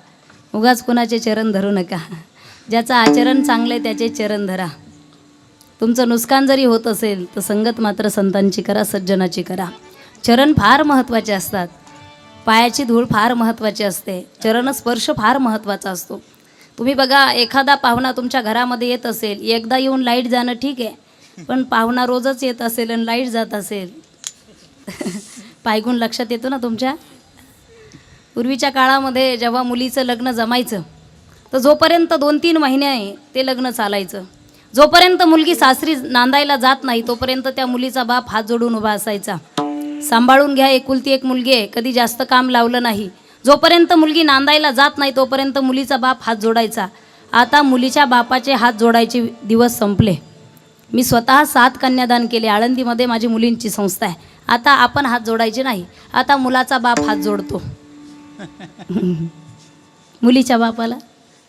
उगाच कोणाचे चरण धरू नका. ज्याचं आचरण चांगलं आहे त्याचे चरण धरा. तुमचं नुकसान जरी होत असेल तर संगत मात्र संतांची करा, सज्जनाची करा. चरण फार महत्त्वाचे असतात. पायाची धूळ फार महत्त्वाची असते, चरणस्पर्श फार महत्त्वाचा असतो. तुम्ही बघा, एखादा पाहुणा तुमच्या घरामध्ये येत असेल, एकदा येऊन लाईट जाणं ठीक आहे, पण पाहुणा रोजच येत असेल आणि लाईट जात असेल पायगुण लक्षात येतो ना तुमच्या. पूर्वीच्या काळामध्ये जेव्हा मुलीचं लग्न जमायचं तर जोपर्यंत 2-3 महिने ते लग्न चालायचं, जोपर्यंत मुलगी सासरी नांदायला जात नाही तोपर्यंत त्या मुलीचा बाप हात जोडून उभा असायचा. सांभाळून घ्या, एकुलती एक मुलगी आहे, कधी जास्त काम लावलं नाही. जोपर्यंत मुलगी नांदायला जात नाही तोपर्यंत मुलीचा बाप हात जोडायचा. आता मुलीच्या बापाचे हात जोडायचे दिवस संपले. मी स्वतः 7 कन्यादान केले, आळंदीमध्ये माझी मुलींची संस्था आहे. आता आपण हात जोडायचे नाही, आता मुलाचा बाप हात जोडतो मुलीच्या बापाला.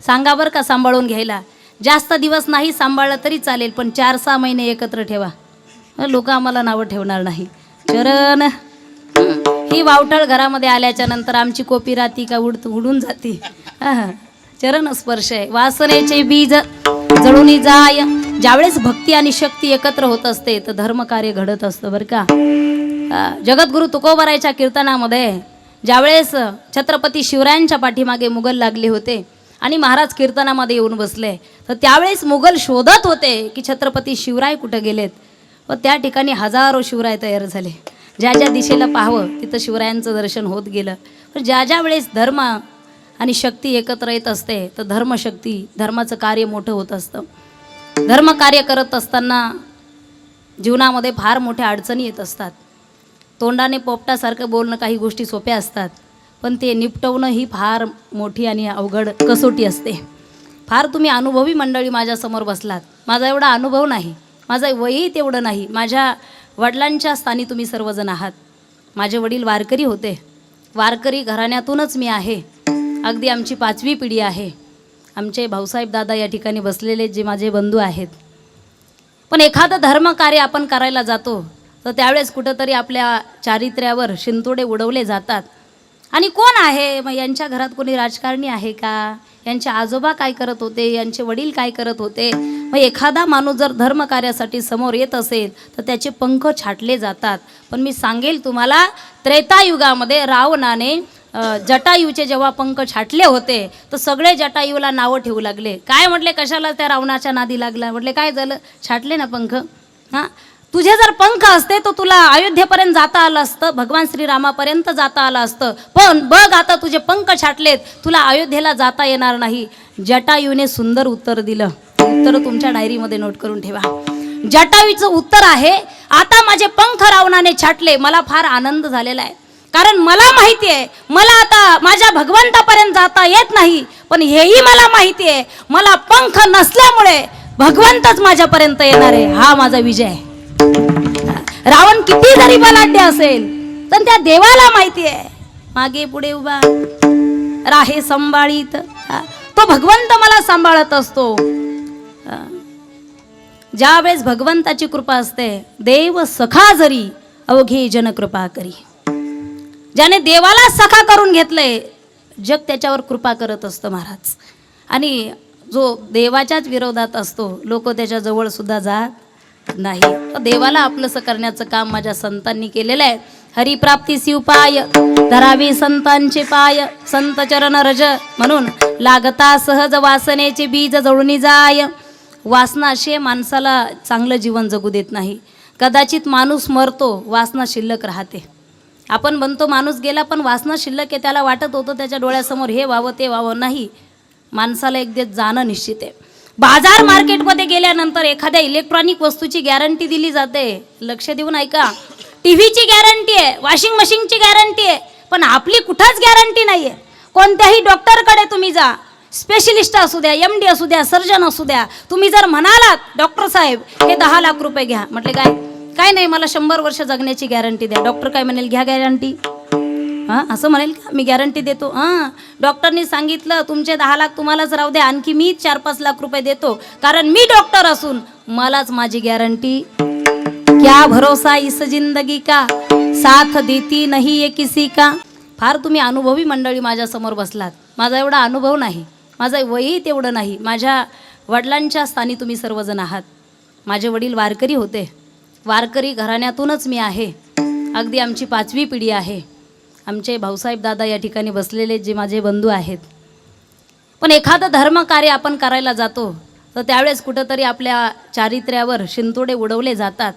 सांगा बरं का सांभाळून घ्यायला. जास्त दिवस नाही सांभाळलं तरी चालेल, पण 4-6 महिने एकत्र ठेवा. लोक आम्हाला नावं ठेवणार नाही. चरण ही वावटळ घरामध्ये आल्याच्या नंतर आमची कोपी राहती का उडून जाती. चरण स्पर्श आहे. वासनेचे बीज जळून जाय. ज्यावेळेस भक्ती आणि शक्ती एकत्र होत असते तर धर्मकार्य घडत असतं बरं का. जगद्गुरु तुकोबरायच्या कीर्तनामध्ये ज्यावेळेस छत्रपती शिवरायांच्या पाठीमागे मुघल लागले होते आणि महाराज कीर्तनामध्ये येऊन बसले, तर त्यावेळेस मुघल शोधत होते की छत्रपती शिवराय कुठं गेलेत. व त्या ठिकाणी हजारो शिवराय तयार झाले. ज्या ज्या दिशेला पाहावं तिथं शिवरायांचं दर्शन होत गेलं. पण ज्या ज्या वेळेस धर्म आणि शक्ती एकत्र येत असते तर धर्मशक्ती, धर्माचं कार्य मोठं होत असतं. धर्मकार्य करत असताना जीवनामध्ये फार मोठ्या अडचणी येत असतात. तोंडाने पोपटासारखं बोलणं काही गोष्टी सोप्या असतात, पण ते निपटवणं ही फार मोठी आणि अवघड कसोटी असते. फार तुम्ही अनुभवी मंडळी माझ्यासमोर बसलात. माझा एवढा अनुभव नाही, माझं वयही तेवढं नाही. माझ्या वडिलांच्या स्थानी तुम्ही सर्वजण आहात. माझे वडील वारकरी होते, वारकरी घराण्यातूनच मी आहे. अगदी आमची 5वी पिढी आहे. आमचे भाऊसाहेब दादा या ठिकाणी बसलेले जे माझे बंधू आहेत. पण एखादं धर्मकार्य आपण करायला जातो तर त्यावेळेस कुठंतरी आपल्या चारित्र्यावर शिंतोडे उडवले जातात. आणि कोण आहे मग, यांच्या घरात कोणी राजकारणी आहे का, यांचे आजोबा काय करत होते, यांचे वडील काय करत होते. मग एखादा माणूस जर धर्मकार्यासाठी समोर येत असेल तर त्याचे पंख छाटले जातात. पण मी सांगेल तुम्हाला, त्रेतायुगामध्ये रावणाने जटायूचे जेव्हा पंख छाटले होते तर सगळे जटायूला नावं ठेवू लागले. काय म्हटले, कशाला त्या रावणाच्या नादी लागला. म्हटले काय झालं, छाटले ना पंख. हां, तुझे जर पंख असते तर तुला अयोध्येपर्यंत जाता आलं असतं, भगवान श्रीरामापर्यंत जाता आलं असतं. पण बघ आता तुझे पंख छाटलेत, तुला अयोध्येला जाता येणार नाही. जटायूने सुंदर उत्तर दिलं. उत्तर तुमच्या डायरीमध्ये नोट करून ठेवा. जटायूचं उत्तर आहे, आता माझे पंख रावणाने छाटले, मला फार आनंद झालेला आहे. कारण मला माहिती आहे मला आता माझ्या भगवंतापर्यंत जाता येत नाही, पण हेही मला माहिती आहे मला पंख नसल्यामुळे भगवंतच माझ्यापर्यंत येणार आहे. हा माझा विजय आहे. रावण किती जरी बलाढ्य असेल तर त्या देवाला माहिती आहे मागे पुढे उभा राहे संभाळीत, तो भगवंत मला सांभाळत असतो. ज्यावेळेस भगवंताची कृपा असते, देव सखा जरी अवघे जन कृपा करी. ज्याने देवाला सखा करून घेतलंय, जग त्याच्यावर कृपा करत असतं महाराज. आणि जो देवाच्याच विरोधात असतो, लोक त्याच्या जवळ सुद्धा जात नाही. देवाला आपलंसं करण्याचं काम माझ्या संतांनी केलेलं आहे. हरिप्राप्ती शिवपाय धरावे संतांचे पाय, संत चरण रज म्हणून लागता सहज वासनेचे बीज जळून जाय. वासना अशी माणसाला चांगलं जीवन जगू देत नाही. कदाचित माणूस मरतो, वासना शिल्लक राहते. आपण म्हणतो माणूस गेला, पण वासना शिल्लक आहे. त्याला वाटत होतं त्याच्या डोळ्यासमोर हे व्हावं ते व्हावं. नाही, माणसाला एक दिवस जाणं निश्चित आहे. बाजार मार्केटमध्ये गेल्यानंतर एखाद्या इलेक्ट्रॉनिक वस्तूची गॅरंटी दिली जाते. लक्ष देऊन ऐका. टीव्हीची गॅरंटी आहे, वॉशिंग मशीनची गॅरंटी आहे, पण आपली कुठंच गॅरंटी नाही आहे. कोणत्याही डॉक्टरकडे तुम्ही जा, स्पेशलिस्ट असू द्या, MD असू द्या, सर्जन असू द्या, तुम्ही जर म्हणालात डॉक्टर साहेब हे 10 लाख रुपये घ्या, म्हटले काय नाही, मला 100 वर्ष जगण्याची गॅरंटी द्या. डॉक्टर काय म्हणेल, घ्या गॅरंटी. हां, असं म्हणेल का मी गॅरंटी देतो. हां, डॉक्टरनी सांगितलं तुमचे 10 लाख तुम्हालाच राहू द्या, आणखी मी 4-5 लाख रुपये देतो, कारण मी डॉक्टर असून मलाच माझी गॅरंटी. क्या भरोसा इस जिंदगी का, साथ देती नहीं ये किसी का. फार तुम्ही अनुभवी मंडळी माझ्यासमोर बसलात. माझा एवढा अनुभव नाही, माझं वयही तेवढं नाही. माझ्या वडिलांच्या स्थानी तुम्ही सर्वजण आहात. माझे वडील वारकरी होते, वारकरी घराण्यातूनच मी आहे. अगदी आमची 5वी पिढी आहे. आमचे भाऊसाहेब दादा या ठिकाणी बसलेले जे माझे बंधू आहेत. पण एखादं धर्मकार्य आपण करायला जातो तर त्यावेळेस कुठंतरी आपल्या चारित्र्यावर शिंतोडे उडवले जातात.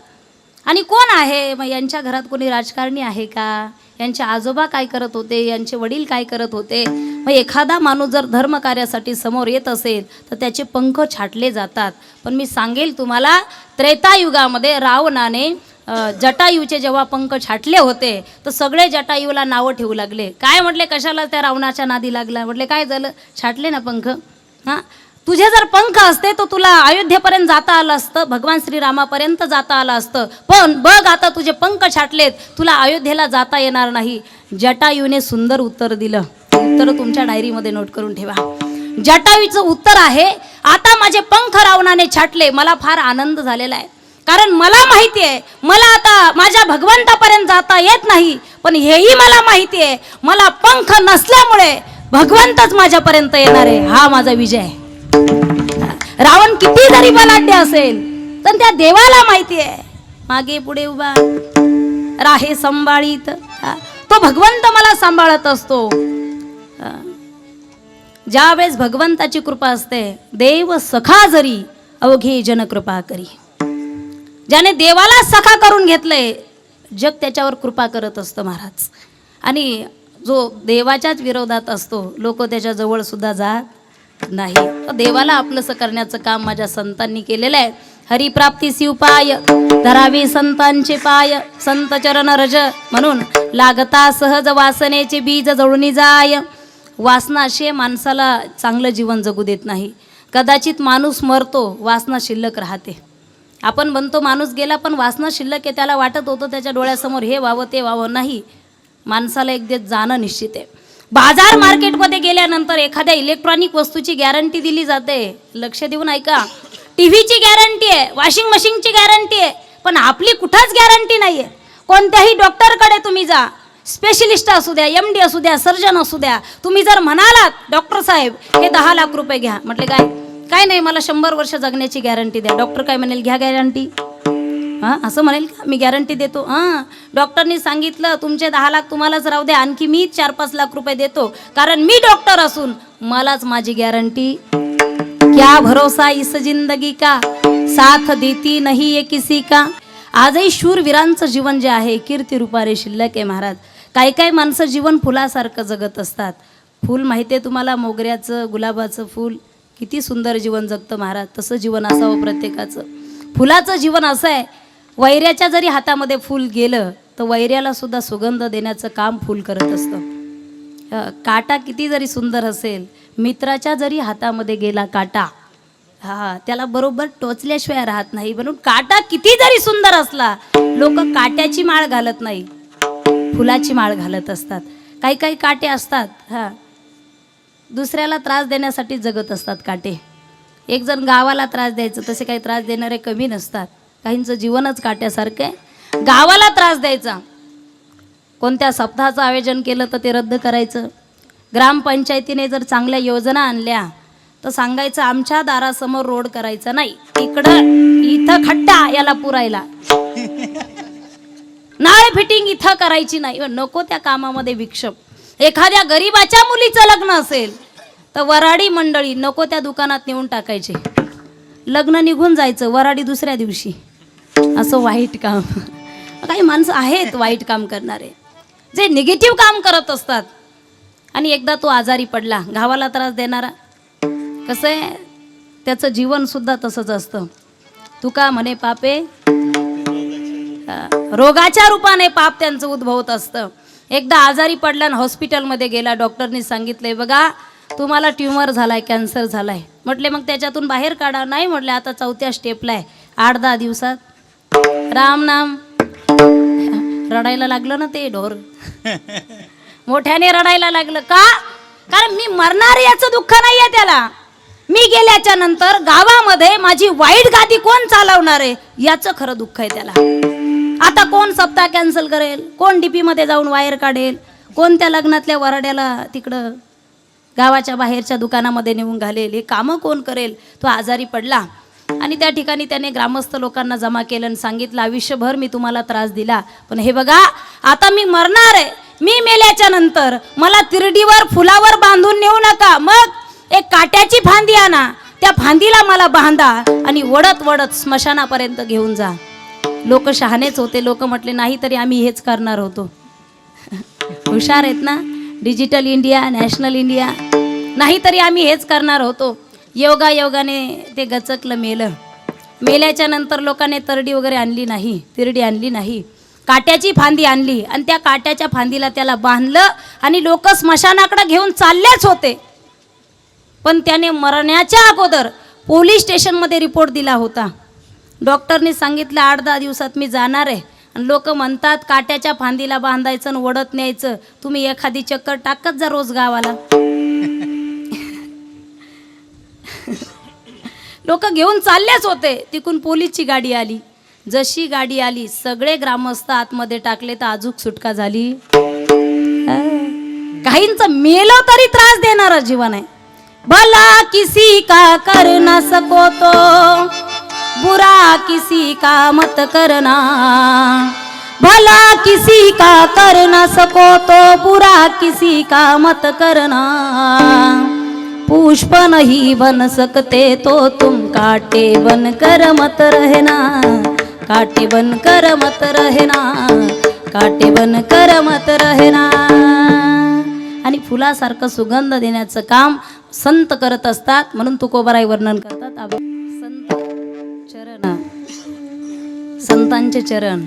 आणि कोण आहे मग, यांच्या घरात कोणी राजकारणी आहे का, यांचे आजोबा काय करत होते, यांचे वडील काय करत होते. मग एखादा माणूस जर धर्मकार्यासाठी समोर येत असेल तर त्याचे पंख छाटले जातात. पण मी सांगेल तुम्हाला, त्रेतायुगामध्ये रावणाने जटायूचे जेव्हा पंख छाटले होते तर सगळे जटायूला नावं ठेवू लागले. काय म्हटले, कशाला त्या रावणाच्या नादी लागला. म्हटले काय झालं, छाटले ना पंख. हां, तुझे जर पंख असते तर तुला अयोध्येपर्यंत जाता आलं असतं, भगवान श्रीरामापर्यंत जाता आलं असतं. पण बघ आता तुझे पंख छाटलेत, तुला अयोध्येला जाता येणार नाही. जटायूने सुंदर उत्तर दिलं. उत्तर तुमच्या डायरीमध्ये नोट करून ठेवा. जटायूचं उत्तर आहे, आता माझे पंख रावणाने छाटले, मला फार आनंद झालेला आहे. कारण मला माहिती आहे मला आता माझ्या भगवंतापर्यंत जाता येत नाही. पण हेही मला माहिती आहे, मला पंख नसल्यामुळे भगवंतच माझ्यापर्यंत येणार आहे. हा माझा विजय आहे. रावण किती जरी बलाढ्य असेल तर त्या देवाला माहिती आहे, मागे पुढे उभा राहे संभाळीत, तो भगवंत मला सांभाळत असतो. ज्यावेळेस भगवंताची कृपा असते, देव सखा जरी अवघे जन कृपा करी. ज्याने देवाला सखा करून घेतलंय, जग त्याच्यावर कृपा करत असतं महाराज. आणि जो देवाच्याच विरोधात असतो, लोक त्याच्या जवळ सुद्धा जात नाही. देवाला आपलंसं करण्याचं काम माझ्या संतांनी केलेलं आहे. हरिप्राप्ती शिवपाय धरावे संतांचे पाय, संत चरण रज म्हणून लागता सहज वासनेचे बीज जळून जाय. वासना अशी माणसाला चांगलं जीवन जगू देत नाही. कदाचित माणूस मरतो, वासना शिल्लक राहते. आपण म्हणतो माणूस गेला, पण वासना शिल्लक आहे. त्याला वाटत होतं त्याच्या डोळ्यासमोर हे व्हावं ते व्हावं. नाही, माणसाला एक दिवस जाणं निश्चित आहे. बाजार मार्केटमध्ये गेल्यानंतर एखाद्या इलेक्ट्रॉनिक वस्तूची गॅरंटी दिली जाते. लक्ष देऊन ऐका, टीव्हीची गॅरंटी आहे, वॉशिंग मशीनची गॅरंटी आहे, पण आपली कुठंच गॅरंटी नाही आहे. कोणत्याही डॉक्टरकडे तुम्ही जा, स्पेशलिस्ट असू द्या, MD असू द्या, सर्जन असू द्या, तुम्ही जर म्हणालात डॉक्टर साहेब हे 10 लाख रुपये घ्या, म्हटले काय नाही, मला 100 वर्ष जगण्याची गॅरंटी द्या. डॉक्टर काय म्हणेल, घ्या गॅरंटी. हां, असं म्हणेल का मी गॅरंटी देतो. हां, डॉक्टरनी सांगितलं तुमचे 10 लाख तुम्हालाच राहू द्या, आणखी मी 4-5 लाख रुपये देतो, कारण मी डॉक्टर असून मलाच माझी गॅरंटी. क्या भरोसा इस जिंदगी का, साथ देती नहीं ये किसी का. आजही शूरवीरांचं जीवन जे आहे कीर्ती रूपारे शिल्लक आहे महाराज. काही माणसं जीवन फुलासारखं जगत असतात. फूल माहिती आहे तुम्हाला, मोगऱ्याचं गुलाबाचं फूल किती सुंदर जीवन जगतं महाराज. तसं जीवन असावं प्रत्येकाचं. फुलाचं जीवन असं आहे, वैऱ्याच्या जरी हातामध्ये फूल गेलं तर वैऱ्याला सुद्धा सुगंध देण्याचं काम फूल करत असतं. काटा किती जरी सुंदर असेल, मित्राच्या जरी हातामध्ये गेला काटा, त्याला बरोबर टोचल्याशिवाय राहत नाही. म्हणून काटा किती जरी सुंदर असला, लोक काट्याची माळ घालत नाही, फुलाची माळ घालत असतात. काही काटे असतात दुसऱ्याला त्रास देण्यासाठी जगत असतात काटे. एक जण गावाला त्रास द्यायचं, तसे काही त्रास देणारे कमी नसतात. काहींचं जीवनच काट्यासारखं आहे. गावाला त्रास द्यायचा, कोणत्या सप्ताहाचं आयोजन केलं तर ते रद्द करायचं. ग्रामपंचायतीने जर चांगल्या योजना आणल्या तर सांगायचं आमच्या दारासमोर रोड करायचा नाही, इथं खड्डा याला पुरायला, नाळ फिटिंग इथं करायची नाही. नको त्या कामामध्ये विक्षेप. एखाद्या गरीबाच्या मुलीचं लग्न असेल तर वराडी मंडळी नको त्या दुकानात नेऊन टाकायचे, लग्न निघून जायचं, वराडी दुसऱ्या दिवशी. असं वाईट काम. काही माणसं आहेत वाईट काम करणारे, जे निगेटिव्ह काम करत असतात. आणि एकदा तो आजारी पडला, गावाला त्रास देणारा. कसं आहे, त्याचं जीवन सुद्धा तसंच असतं. तुका म्हणे पापे रोगाच्या रूपाने पाप त्यांचं उद्भवत असतं. एकदा आजारी पडला आणि हॉस्पिटलमध्ये गेला. डॉक्टरनी सांगितलंय बघा तुम्हाला ट्यूमर झालाय, कॅन्सर झालाय. म्हटले मग त्याच्यातून बाहेर काढा. नाही म्हटले, आता 4थ्या स्टेपला आहे, 8-10 दिवसात राम नाम. रडायला लागलं ना ते ढोर, मोठ्याने रडायला लागलं. का? कारण मी मरणार याचं दुःख नाहीये त्याला. मी गेल्याच्या नंतर गावामध्ये माझी वाईट गादी कोण चालवणार आहे याचं खरं दुःख आहे त्याला. आता कोण सप्ताह कॅन्सल करेल, कोण DP मध्ये जाऊन वायर काढेल, कोण त्या लग्नातल्या वराड्याला तिकडं गावाच्या बाहेरच्या दुकानामध्ये नेऊन घालेल, हे कामं कोण करेल. तो आजारी पडला आणि त्या ठिकाणी त्याने ग्रामस्थ लोकांना जमा केलं आणि सांगितलं आयुष्यभर मी तुम्हाला त्रास दिला, पण हे बघा आता मी मरणार आहे, मी मेल्याच्या नंतर मला तिरडीवर फुलावर बांधून नेऊ नका, मग एक काट्याची फांदी आणा, त्या फांदीला मला बांधा आणि वडत वडत स्मशानापर्यंत घेऊन जा. लोक शहाणेच होते. लोक म्हटले नाही तरी आम्ही हेच करणार होतो. हुशार आहेत ना, डिजिटल इंडिया, नॅशनल इंडिया. नाही तरी आम्ही हेच करणार होतो. योगायोगाने ते गचकलं, मेलं. मेल्याच्या नंतर लोकांनी तरडी वगैरे आणली नाही, तिरडी आणली नाही, काट्याची फांदी आणली आणि त्या काट्याच्या फांदीला त्याला बांधलं आणि लोक स्मशानाकडे घेऊन चाललेच होते. पण त्याने मरण्याच्या अगोदर पोलीस स्टेशनमध्ये रिपोर्ट दिला होता. डॉक्टरनी सांगितलं 8-10 दिवसात मी जाणार आहे. आणि लोक म्हणतात काट्याच्या फांदीला बांधायचं आणि वडत न्यायचं. तुम्ही एखादी चक्कर टाकत जा रोज गावाला. लोक घेऊन चाललेच होते. तिकून पोलीसची गाडी आली. जशी गाडी आली सगळे ग्रामस्थ आतमध्ये टाकले तर अजूक सुटका झाली. काहींचं मेलं तरी त्रास देणारा जीवन आहे. भला किसी का कर न सको तो बुरा किसी का मत करना, भला किसी का कर न सको तो बुरा किसी का मत करना, पुष्प नहीं बन सकते तो तुम कांटे बन कर मत रहना, कांटे बन कर मत रहना, कांटे बन कर मत रहना. आणि फुलासारखं सुगंध देण्याचं काम संत करत असतात. म्हणून तुकोबाराय वर्णन करतात. संत चरण, संतांचे चरण.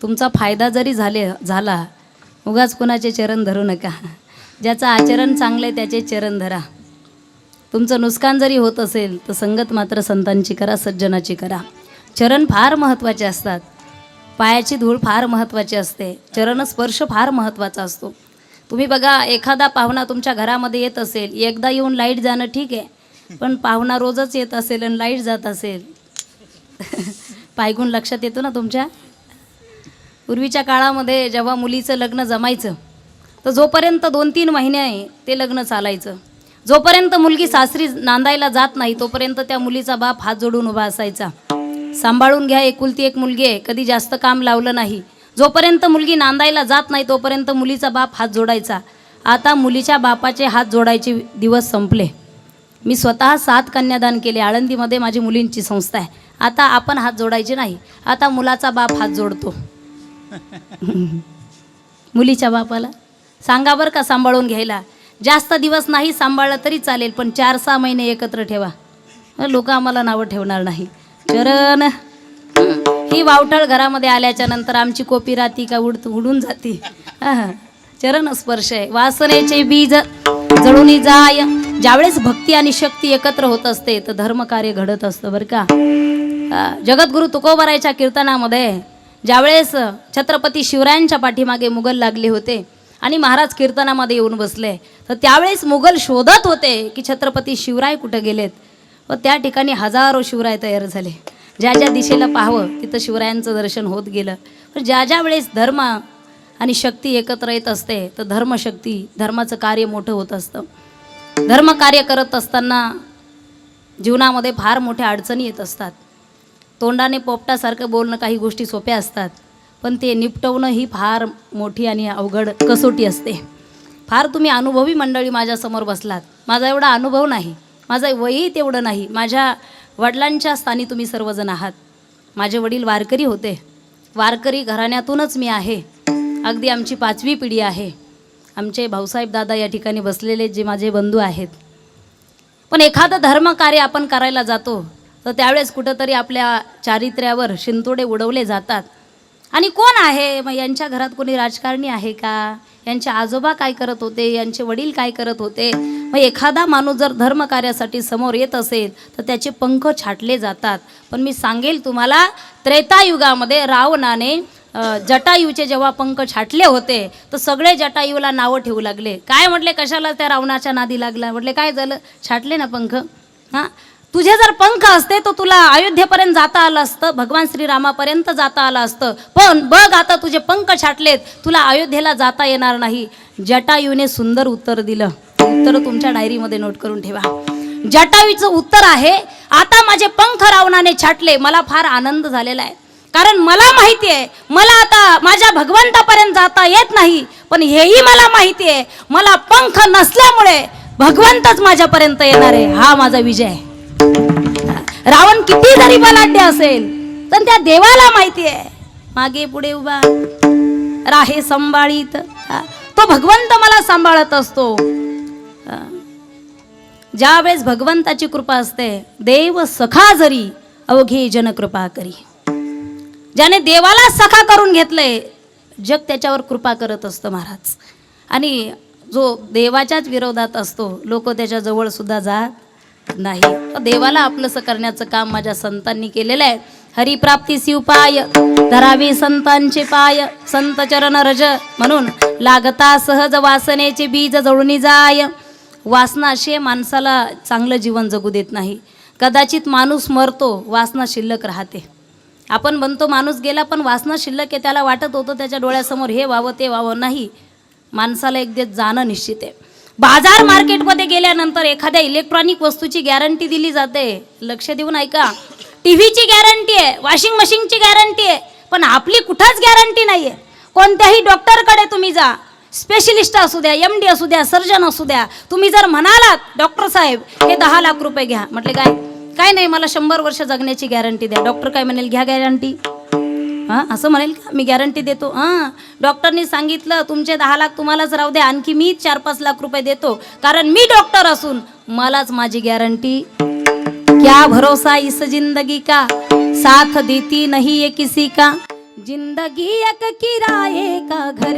तुमचा फायदा जरी झाला उगाच कोणाचे चरण धरू नका. ज्याचं आचरण चांगलं आहे त्याचे चरण धरा. तुमचं नुकसान जरी होत असेल तर संगत मात्र संतांची करा, सज्जनाची करा. चरण फार महत्त्वाचे असतात. पायाची धूळ फार महत्त्वाची असते. चरणस्पर्श फार महत्त्वाचा असतो. तुम्ही बघा, एखादा पाहुणा तुमच्या घरामध्ये येत असेल, एकदा येऊन लाईट जाणं ठीक आहे, पण पाहुणा रोजच येत असेल आणि लाईट जात असेल, पायगुण लक्षात येतो ना तुमच्या. पूर्वीच्या काळामध्ये जेव्हा मुलीचं लग्न जमायचं तर जोपर्यंत 2-3 महिने ते लग्न चालायचं. जोपर्यंत मुलगी सासरी नांदायला जात नाही तोपर्यंत त्या मुलीचा बाप हात जोडून उभा असायचा. सांभाळून घ्या, एकुलती एक मुलगी आहे, कधी जास्त काम लावलं नाही. जोपर्यंत मुलगी नांदायला जात नाही तोपर्यंत मुलीचा बाप हात जोडायचा. आता मुलीच्या बापाचे हात जोडायचे दिवस संपले. मी स्वतः 7 कन्यादान केले. आळंदीमध्ये माझी मुलींची संस्था आहे. आता आपण हात जोडायचे नाही, आता मुलाचा बाप हात जोडतो. मुलीच्या बापाला सांगा बरं का सांभाळून घ्यायला. जास्त दिवस नाही सांभाळलं तरी चालेल, पण 4-6 महिने एकत्र ठेवा. लोक आम्हाला नावं ठेवणार नाही. चरण ही वावटळ घरामध्ये आल्याच्या नंतर आमची कोपी राहती का उडून जाती. चरण स्पर्श आहे. वासनेचे बीज जळून जाय. ज्यावेळेस भक्ती आणि शक्ती एकत्र होत असते तर धर्मकार्य घडत असतं बरं का. जगद्गुरु तुकोबारायच्या कीर्तनामध्ये ज्यावेळेस छत्रपती शिवरायांच्या पाठीमागे मुघल लागले होते आणि महाराज कीर्तनामध्ये येऊन बसले तर त्यावेळेस मुघल शोधत होते की छत्रपती शिवराय कुठे गेलेत. व त्या ठिकाणी हजारो शिवराय तयार झाले. ज्या ज्या दिशेला पाहावं तिथं शिवरायांचं दर्शन होत गेलं. पण ज्या ज्या वेळेस धर्म आणि शक्ती एकत्र येत असते तर धर्मशक्ती, धर्माचं कार्य मोठं होत असतं. धर्मकार्य करत असताना जीवनामध्ये फार मोठ्या अडचणी येत असतात. तोंडाने पोपटासारखं बोलणं काही गोष्टी सोप्या असतात, पण ते निपटवणं ही फार मोठी आणि अवघड कसोटी असते. फार तुम्ही अनुभवी मंडळी माझ्यासमोर बसलात. माझा एवढा अनुभव नाही, माझं वयही तेवढं नाही. माझ्या वडिलांच्या स्थानी तुम्ही सर्वजण आहात. माझे वडील वारकरी होते. वारकरी घराण्यातूनच मी आहे. अगदी आमची 5वी पिढी आहे. आमचे भाऊसाहेब दादा या ठिकाणी बसलेले जे माझे बंधू आहेत. पण एखादं धर्मकार्य आपण करायला जातो तर त्यावेळेस कुठंतरी आपल्या चारित्र्यावर शिंतोडे उडवले जातात. आणि कोण आहे मग, यांच्या घरात कोणी राजकारणी आहे का, यांचे आजोबा काय करत होते, यांचे वडील काय करत होते. मग एखादा माणूस जर धर्मकार्यासाठी समोर येत असेल तर त्याचे पंख छाटले जातात. पण मी सांगेल तुम्हाला, त्रेतायुगामध्ये रावणाने जटायूचे जेव्हा पंख छाटले होते तर सगळे जटायूला नावं ठेवू लागले. काय म्हटले, कशाला त्या रावणाच्या नादी लागला. म्हटले काय झालं, छाटले ना पंख. हां, तुझे जर पंख असते तर तुला अयोध्येपर्यंत जाता आलं असतं, भगवान श्रीरामापर्यंत जाता आलं असतं. पण बघ आता तुझे पंख छाटलेत, तुला अयोध्येला जाता येणार नाही. जटायूने सुंदर उत्तर दिलं. उत्तर तुमच्या डायरीमध्ये नोट करून ठेवा. जटायूचं उत्तर आहे, आता माझे पंख रावणाने छाटले, मला फार आनंद झालेला आहे. कारण मला माहिती आहे मला आता माझ्या भगवंतापर्यंत जाता येत नाही, पण हेही मला माहिती आहे मला पंख नसल्यामुळे भगवंतच माझ्यापर्यंत येणार आहे. हा माझा विजय आहे. रावण किती जरी बलाढ्य असेल तर त्या देवाला माहिती आहे मागे पुढे उभा राहे संभाळीत, तो भगवंत मला सांभाळत असतो. ज्यावेळेस भगवंताची कृपा असते, देव सखा जरी अवघे जन कृपा करी. ज्याने देवाला सखा करून घेतलंय जग त्याच्यावर कृपा करत असतं महाराज. आणि जो देवाच्याच विरोधात असतो लोक त्याच्या जवळ सुद्धा जात नाही. देवाला आपलंसं करण्याचं काम माझ्या संतांनी केलेलं आहे. हरिप्राप्ती शिवपाय धरावे संतांचे पाय, संत चरण रज म्हणून लागता सहज वासनेचे बीज जळून जाय. वासना अशी माणसाला चांगलं जीवन जगू देत नाही. कदाचित माणूस मरतो, वासना शिल्लक राहते. आपण म्हणतो माणूस गेला, पण वासना शिल्लक आहे. त्याला वाटत होतं त्याच्या डोळ्यासमोर हे व्हावं ते व्हावं. नाही, माणसाला एक दिवस जाणं निश्चित आहे. बाजार मार्केटमध्ये गेल्यानंतर एखाद्या इलेक्ट्रॉनिक वस्तूची गॅरंटी दिली जाते. लक्ष देऊन ऐका. टीव्हीची गॅरंटी आहे, वॉशिंग मशीनची गॅरंटी आहे, पण आपली कुठंच गॅरंटी नाही आहे. कोणत्याही डॉक्टरकडे तुम्ही जा, स्पेशलिस्ट असू द्या, MD असू द्या, सर्जन असू द्या, तुम्ही जर म्हणालात डॉक्टर साहेब हे 10 लाख रुपये घ्या, म्हटले काय नाही मला 100 वर्ष जगण्याची गॅरंटी द्या. डॉक्टर काय म्हणेल, घ्या गॅरंटी. हां असं म्हणेल का मी गॅरंटी देतो? हां, डॉक्टरनी सांगितलं तुमचे 10 लाख तुम्हालाच राहू द्या, आणखी मी 4-5 लाख रुपये देतो, कारण मी डॉक्टर असून मलाच माझी गॅरंटी. क्या भरोसा इस जिंदगी का, साथ देती नहीं ये किसी का, जिंदगी एक किराए का घर.